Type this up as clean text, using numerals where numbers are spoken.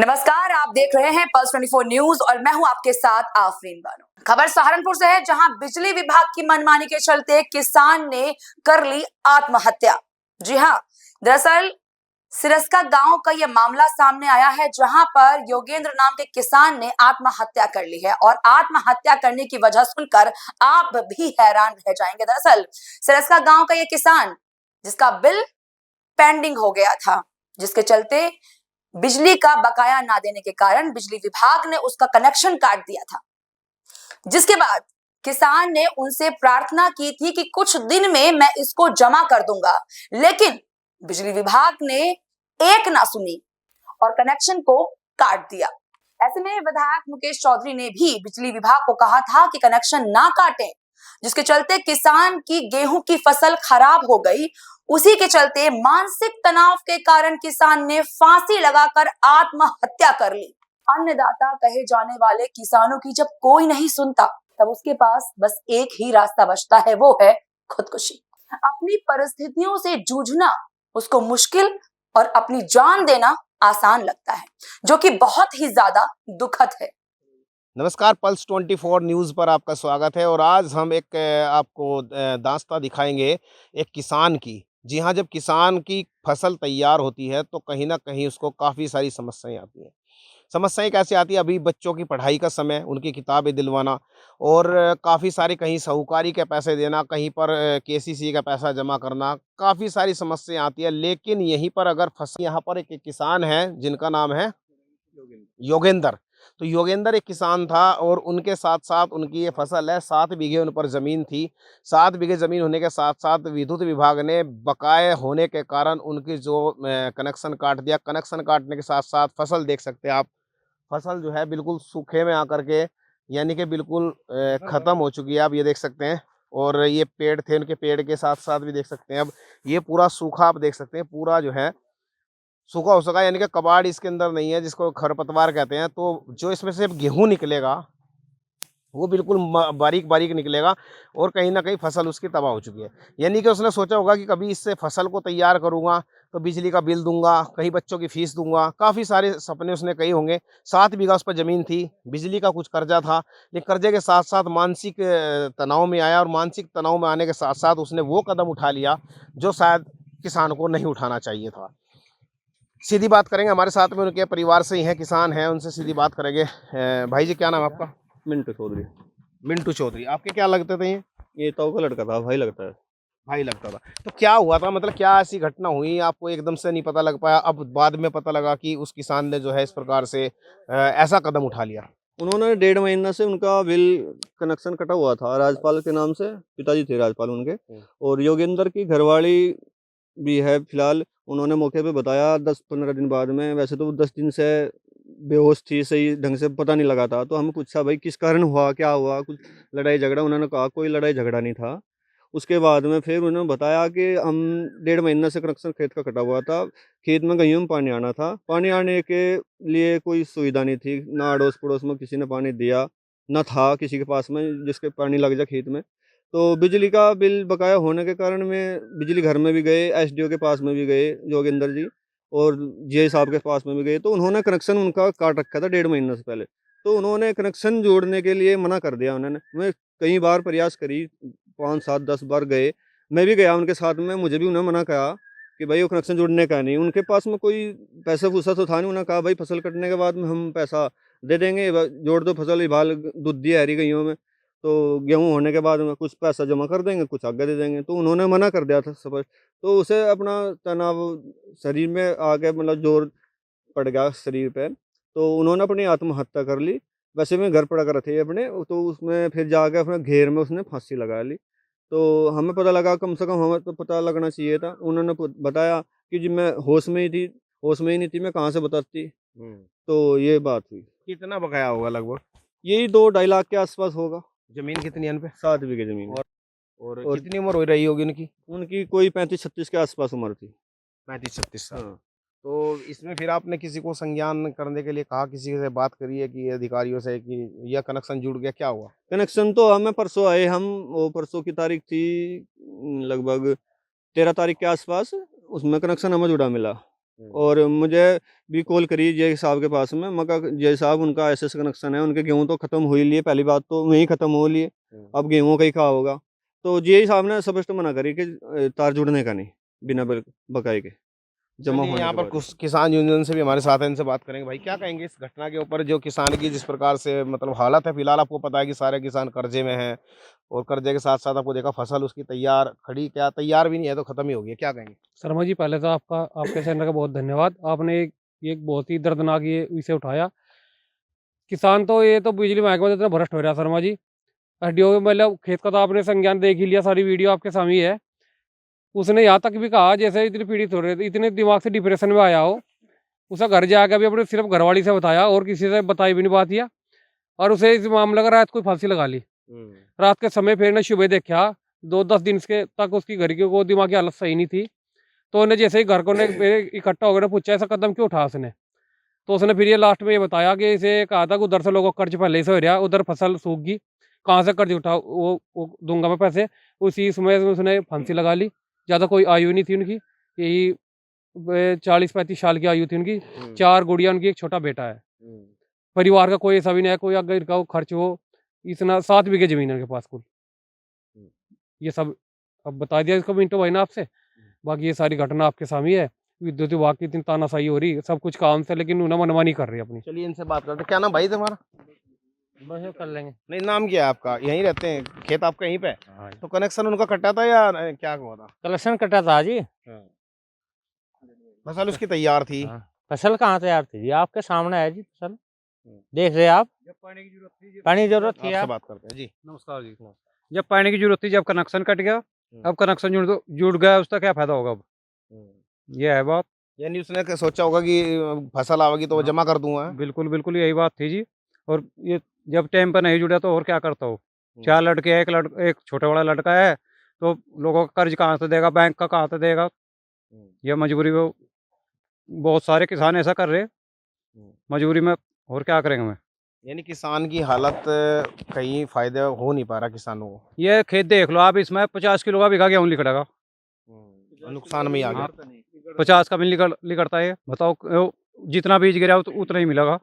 नमस्कार, आप देख रहे हैं पल्स 24 न्यूज और मैं हूं आपके साथ आफरीन बानो। खबर सहारनपुर से है, जहां बिजली विभाग की मनमानी के चलते किसान ने कर ली आत्महत्या। जी हां, दरअसल सिरस्का गांव का यह मामला सामने आया है, जहां पर योगेंद्र नाम के किसान ने आत्महत्या कर ली है और आत्महत्या करने की वजह सुनकर आप भी हैरान रह जाएंगे। दरअसल सिरस्का गांव का यह किसान, जिसका बिल पेंडिंग हो गया था, जिसके चलते बिजली का बकाया ना देने के कारण बिजली विभाग ने उसका कनेक्शन काट दिया था। जिसके बाद किसान ने उनसे प्रार्थना की थी कि कुछ दिन में मैं इसको जमा कर दूंगा, लेकिन बिजली विभाग ने एक ना सुनी और कनेक्शन को काट दिया। ऐसे में विधायक मुकेश चौधरी ने भी बिजली विभाग को कहा था कि कनेक्शन ना काटें, जिसके चलते किसान की गेहूं की फसल खराब हो गई। उसी के चलते मानसिक तनाव के कारण किसान ने फांसी लगाकर आत्महत्या कर ली। अन्नदाता कहे जाने वाले किसानों की जब कोई नहीं सुनता, तब उसके पास बस एक ही रास्ता बचता है, वो है खुदकुशी। अपनी परिस्थितियों से जूझना उसको मुश्किल और अपनी जान देना आसान लगता है, जो कि बहुत ही ज्यादा दुखद है। नमस्कार, पल्स 24 न्यूज़ पर आपका स्वागत है। और आज हम एक आपको दास्तां दिखाएंगे एक किसान की। जी हाँ, जब किसान की फसल तैयार होती है तो कहीं न कहीं उसको काफ़ी सारी समस्याएँ आती हैं। समस्याएँ कैसे आती हैं? अभी बच्चों की पढ़ाई का समय, उनकी किताबें दिलवाना और काफ़ी सारे कहीं साहूकारी के पैसे देना, कहीं पर केसीसी का पैसा जमा करना, काफ़ी सारी समस्याएँ आती हैं। लेकिन यहीं पर अगर फसल, यहाँ पर एक किसान है जिनका नाम है योगेंद्र। तो योगेंद्र एक किसान था और उनके साथ-साथ उनकी ये फसल है, 7 बीघे उन पर ज़मीन थी। 7 बीघे ज़मीन होने के साथ-साथ विद्युत विभाग ने बकाए होने के कारण उनकी जो कनेक्शन काट दिया। कनेक्शन काटने के साथ-साथ फसल देख सकते हैं आप, फसल जो है बिल्कुल सूखे में आकर के, यानी कि बिल्कुल ख़त्म हो चुकी है। आप ये देख सकते हैं। और ये पेड़ थे, उनके पेड़ के साथ-साथ भी देख सकते हैं अब ये पूरा सूखा, आप देख सकते हैं पूरा जो है सूखा हो सका, यानी कि कबाड़ इसके अंदर नहीं है, जिसको खरपतवार कहते हैं। तो जो इसमें से गेहूँ निकलेगा वो बिल्कुल बारीक-बारीक निकलेगा और कहीं न कहीं फसल उसकी तबाह हो चुकी है। यानी कि उसने सोचा होगा कि कभी इससे फसल को तैयार करूँगा तो बिजली का बिल दूँगा, कहीं बच्चों की फ़ीस दूँगा, काफ़ी सारे सपने उसने कहे होंगे। 7 बीघा उस पर ज़मीन थी, बिजली का कुछ कर्जा था, लेकिन कर्जे के साथ-साथ मानसिक तनाव में आया और मानसिक तनाव में आने के साथ-साथ उसने वो कदम उठा लिया जो शायद किसान को नहीं उठाना चाहिए था। सीधी बात करेंगे, हमारे साथ में उनके परिवार से ही हैं, किसान हैं, उनसे सीधी बात करेंगे। भाई जी, क्या नाम है आपका? मिंटू चौधरी। मिंटू चौधरी। आपके क्या लगते थे ये? ताऊ का लड़का था, भाई लगता है। भाई लगता था। तो क्या हुआ था, मतलब क्या ऐसी घटना हुई, आपको एकदम से नहीं पता लग पाया, अब बाद में पता लगा कि उस किसान ने जो है इस प्रकार से ऐसा कदम उठा लिया? उन्होंने 1.5 महीना से उनका बिल कनेक्शन कटा हुआ था राजपाल के नाम से, पिताजी थे राजपाल उनके। और योगेंद्र की घरवाली भी है फिलहाल। उन्होंने मौके पे बताया 10-15 दिन बाद में। वैसे तो वो 10 दिन से बेहोश थी, सही ढंग से पता नहीं लगा था। तो हमें पूछा, भाई किस कारण हुआ, क्या हुआ, कुछ लड़ाई झगड़ा? उन्होंने कहा कोई लड़ाई झगड़ा नहीं था। उसके बाद में फिर उन्होंने बताया कि हम 1.5 महीना से कनेक्शन खेत का कटा हुआ था, खेत में गेहूं में पानी आना था। पानी आने के लिए कोई सुविधा नहीं थी, ना अड़ोस पड़ोस में किसी ने पानी दिया, ना था किसी के पास में जिसके पानी लग जाए खेत में। तो बिजली का बिल बकाया होने के कारण में बिजली घर में भी गए, एसडीओ के पास में भी गए जोगिंदर जी, और जीआई साहब के पास में भी गए। तो उन्होंने कनेक्शन उनका काट रखा था 1.5 महीने से पहले। तो उन्होंने कनेक्शन जोड़ने के लिए मना कर दिया। उन्होंने, मैं कई बार प्रयास करी, 5-7-10 बार गए, मैं भी गया उनके साथ में। मुझे भी उन्होंने मना कहा कि भाई वो कनेक्शन जोड़ने का नहीं। उनके पास में कोई पैसा वूसा तो था नहीं। उन्होंने कहा भाई फसल कटने के बाद में हम पैसा दे देंगे, जोड़ दो फसल, इबाल दूध है हरी गईयों में, तो गेहूँ होने के बाद में कुछ पैसा जमा कर देंगे, कुछ आगे दे देंगे। तो उन्होंने मना कर दिया था सब। तो उसे अपना तनाव शरीर में आ गया, मतलब जोर पड़ गया शरीर पे। तो उन्होंने अपनी आत्महत्या कर ली। वैसे में घर पड़ा कर थे अपने, तो उसमें फिर जाके अपने घेर में उसने फांसी लगा ली। तो हमें पता लगा, कम से कम हमें तो पता लगना चाहिए था। उन्होंने बताया कि जी मैं होश में ही थी, होश में ही नहीं थी, मैं कहाँ से बताती। तो ये बात हुई। कितना बकाया होगा लगभग? यही 2-2.5 लाख के आसपास होगा। जमीन कितनी है इन पे? 7 बीघे जमीन है। और और कितनी उम्र हो रही होगी उनकी? उनकी कोई 35-36 के आसपास उम्र थी। 35-36 साल। हाँ। तो इसमें फिर आपने किसी को संज्ञान करने के लिए कहा, किसी से बात करी है कि अधिकारियों से कि यह कनेक्शन जुड़ गया, क्या हुआ? कनेक्शन तो हमें परसों आए हम, वो परसों की तारीख थी लगभग 13 तारीख के आसपास, उसमें कनेक्शन हमें जुड़ा मिला। और मुझे भी कॉल करी जय साहब के पास में। मैं कहा जय साहब उनका ऐसे कनेक्शन है, उनके गेहूँ तो खत्म हो ही लिए, पहली बात तो वहीं खत्म हो लिए, अब गेहूँ का ही कहा होगा। तो जय साहब ने स्पष्ट मना करी कि तार जुड़ने का नहीं, बिना बकाए के जमा चलिए, होने यहाँ के पर बाद। कुछ किसान यूनियन से भी हमारे साथ हैं, इनसे बात करेंगे। भाई क्या कहेंगे इस घटना के ऊपर, जो किसान की जिस प्रकार से मतलब हालत है फिलहाल, आपको पता है कि सारे किसान कर्जे में हैं, और कर्जे के साथ साथ आपको देखा फसल उसकी तैयार खड़ी, क्या तैयार भी नहीं है तो खत्म ही हो गई, क्या कहेंगे? शर्मा जी, पहले तो आपके चैनल का बहुत धन्यवाद। आपने एक बहुत ही दर्दनाक ये विषय उठाया। किसान तो ये तो बिजली महकमा में इतना भ्रष्ट हो रहा है शर्मा जी। हड्डियों में मतलब खेत का तो आपने संज्ञान देख ही लिया, सारी वीडियो आपके सामने ही है। उसने यहाँ तक भी कहा जैसे इतने पीड़ित हो रहे थे, इतने दिमाग से डिप्रेशन में आया हो, उसका घर जाकर भी अपने सिर्फ घरवाली से बताया और किसी से बताई भी नहीं बात यह। और उसे इस मामले का रात को फांसी लगा ली। रात के समय फिर ने सुबह देखा, 2-10 दिन के तक उसकी घर की वो दिमागी हालत सही नहीं थी। तो उन्हें जैसे ही घर को इकट्ठा हो गया, पूछा ऐसा कदम क्यों उठा उसने। तो उसने फिर ये लास्ट में ये बताया कि इसे कहा था कि उधर से लोगों को कर्ज पहले से हो रहा, उधर फसल सूख गई, कहाँ से कर्ज उठा वो दूंगा मैं पैसे। उसी समय उसने फांसी लगा ली। ज़्यादा कोई आयु नहीं थी उनकी, यही 40-35 साल की आयु थी उनकी। 4 गुड़िया उनकी, एक छोटा बेटा है। परिवार का कोई ऐसा भी नहीं है, कोई अगर का खर्च हो इतना। 7 बीघे जमीन है उनके पास कुल। ये सब अब बता दिया इसको मिंटो भाई ने आपसे। बाकी ये सारी घटना आपके सामने है। विद्युत विभाग की इतनी तानाशाही हो रही, सब कुछ काम से, लेकिन उन्हें मनमानी कर रही है अपनी। चलिए इनसे बात करते हैं। क्या नाम भाई तुम्हारा? बस कर लेंगे। नहीं, नाम क्या है आपका? यहीं रहते हैं, खेत आपका यहीं पे है? हाँ, तो कनेक्शन उनका कटा था या क्या हुआ था? कलेक्शन कटा था जी। फसल उसकी तैयार थी। हाँ। फसल कहाँ तैयार थी जी, आपके सामने है जी फसल, देख रहे आप। जब पानी की जरूरत थी, पानी की जरूरत थी आपसे आप। बात करते हैं जी। नमस्कार जी। जब पानी की जरूरत थी, जब कनेक्शन कट गया, अब कनेक्शन जुड़ गया, उसका क्या फायदा होगा अब? ये है बात। यानी उसने सोचा होगा कि फसल आवेगी तो वो हाँ। जमा कर दूंगा। बिल्कुल बिल्कुल यही बात थी जी। और ये जब टाइम पर नहीं जुड़ा तो और क्या करता हो। 4 लड़के हैं, एक छोटा बड़ा लड़का है, तो लोगों का कर्ज कहाँ से देगा, बैंक का कहाँ से देगा। ये मजबूरी में बहुत सारे किसान ऐसा कर रहे, मजबूरी में, और क्या करेंगे मैं। यानी किसान की हालत कहीं फायदे हो नहीं पा रहा किसानों को। ये खेत देख लो आप, इसमें 50 किलो का बीघा गेहूँ निकलेगा, नुकसान में ही आ गया। 50 का मिल निकलता है। बताओ जितना बीज गिरा उतना ही मिलेगा।